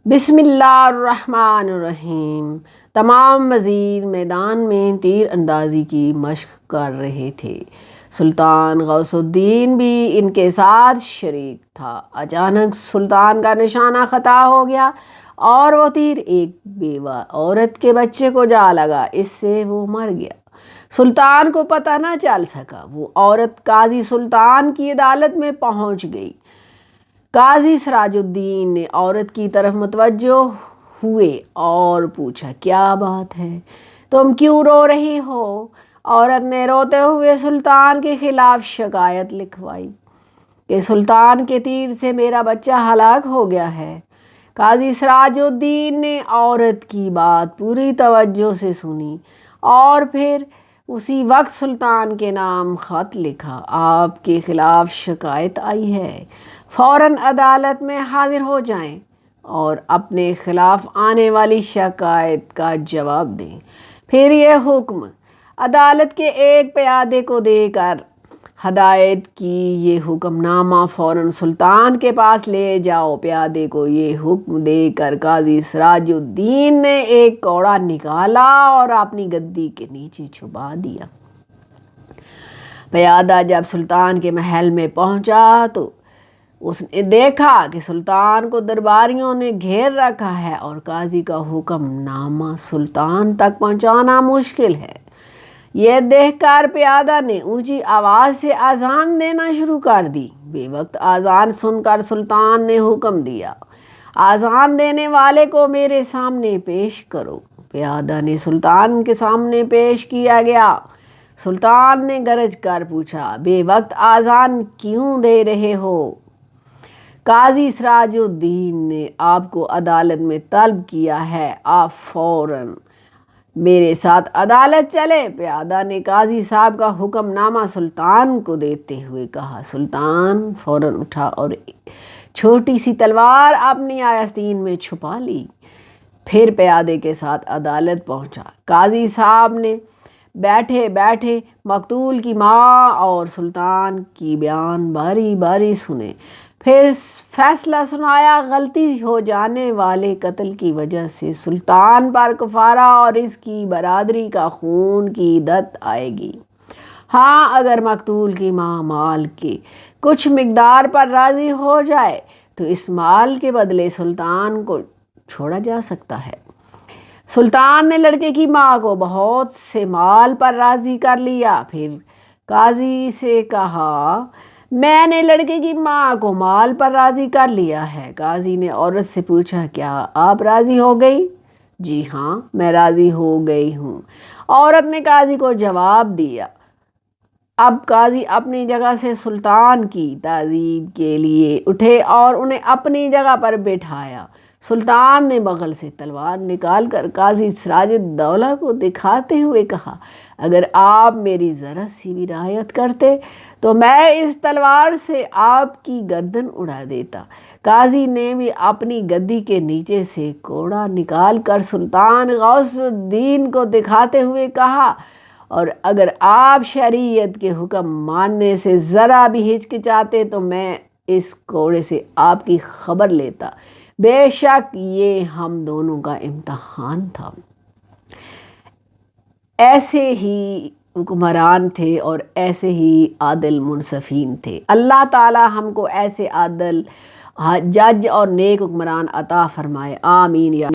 بسم اللہ الرحمن الرحیم۔ تمام وزیر میدان میں تیر اندازی کی مشق کر رہے تھے۔ سلطان غوث الدین بھی ان کے ساتھ شریک تھا۔ اچانک سلطان کا نشانہ خطا ہو گیا اور وہ تیر ایک بیوہ عورت کے بچے کو جا لگا، اس سے وہ مر گیا۔ سلطان کو پتہ نہ چل سکا۔ وہ عورت قاضی سلطان کی عدالت میں پہنچ گئی۔ قاضی سراج الدین نے عورت کی طرف متوجہ ہوئے اور پوچھا، کیا بات ہے؟ تم کیوں رو رہی ہو؟ عورت نے روتے ہوئے سلطان کے خلاف شکایت لکھوائی کہ سلطان کے تیر سے میرا بچہ ہلاک ہو گیا ہے۔ قاضی سراج الدین نے عورت کی بات پوری توجہ سے سنی اور پھر اسی وقت سلطان کے نام خط لکھا۔ آپ کے خلاف شکایت آئی ہے، فوراً عدالت میں حاضر ہو جائیں اور اپنے خلاف آنے والی شکایت کا جواب دیں۔ پھر یہ حکم عدالت کے ایک پیادے کو دے کر ہدایت کی، یہ حکم نامہ فوراً سلطان کے پاس لے جاؤ۔ پیادے کو یہ حکم دے کر قاضی سراج الدین نے ایک کوڑا نکالا اور اپنی گدی کے نیچے چھپا دیا۔ پیادہ جب سلطان کے محل میں پہنچا تو اس نے دیکھا کہ سلطان کو درباریوں نے گھیر رکھا ہے اور قاضی کا حکم نامہ سلطان تک پہنچانا مشکل ہے۔ یہ دیکھ کر پیادہ نے اونچی آواز سے اذان دینا شروع کر دی۔ بے وقت اذان سن کر سلطان نے حکم دیا، اذان دینے والے کو میرے سامنے پیش کرو۔ پیادہ نے سلطان کے سامنے پیش کیا گیا۔ سلطان نے گرج کر پوچھا، بے وقت اذان کیوں دے رہے ہو؟ قاضی سراج الدین نے آپ کو عدالت میں طلب کیا ہے، آپ فوراً میرے ساتھ عدالت چلیں۔ پیادہ نے قاضی صاحب کا حکم نامہ سلطان کو دیتے ہوئے کہا۔ سلطان فوراً اٹھا اور چھوٹی سی تلوار اپنی آستین میں چھپا لی، پھر پیادے کے ساتھ عدالت پہنچا۔ قاضی صاحب نے بیٹھے بیٹھے مقتول کی ماں اور سلطان کی بیان باری باری سنے، پھر فیصلہ سنایا۔ غلطی ہو جانے والے قتل کی وجہ سے سلطان پر کفارہ اور اس کی برادری کا خون کی دت آئے گی۔ ہاں، اگر مقتول کی ماں مال کے کچھ مقدار پر راضی ہو جائے تو اس مال کے بدلے سلطان کو چھوڑا جا سکتا ہے۔ سلطان نے لڑکے کی ماں کو بہت سے مال پر راضی کر لیا۔ پھر قاضی سے کہا، میں نے لڑکے کی ماں کو مال پر راضی کر لیا ہے۔ قاضی نے عورت سے پوچھا، کیا آپ راضی ہو گئی؟ جی ہاں، میں راضی ہو گئی ہوں، عورت نے قاضی کو جواب دیا۔ اب قاضی اپنی جگہ سے سلطان کی تعظیم کے لیے اٹھے اور انہیں اپنی جگہ پر بٹھایا۔ سلطان نے بغل سے تلوار نکال کر قاضی سراج الدولہ کو دکھاتے ہوئے کہا، اگر آپ میری ذرا سی بھی رعایت کرتے تو میں اس تلوار سے آپ کی گردن اڑا دیتا۔ قاضی نے بھی اپنی گدی کے نیچے سے کوڑا نکال کر سلطان غوث الدین کو دکھاتے ہوئے کہا، اور اگر آپ شریعت کے حکم ماننے سے ذرا بھی ہچکچاتے تو میں اس کوڑے سے آپ کی خبر لیتا۔ بے شک یہ ہم دونوں کا امتحان تھا۔ ایسے ہی حکمران تھے اور ایسے ہی عادل منصفین تھے۔ اللہ تعالی ہم کو ایسے عادل جج اور نیک حکمران عطا فرمائے، آمین یا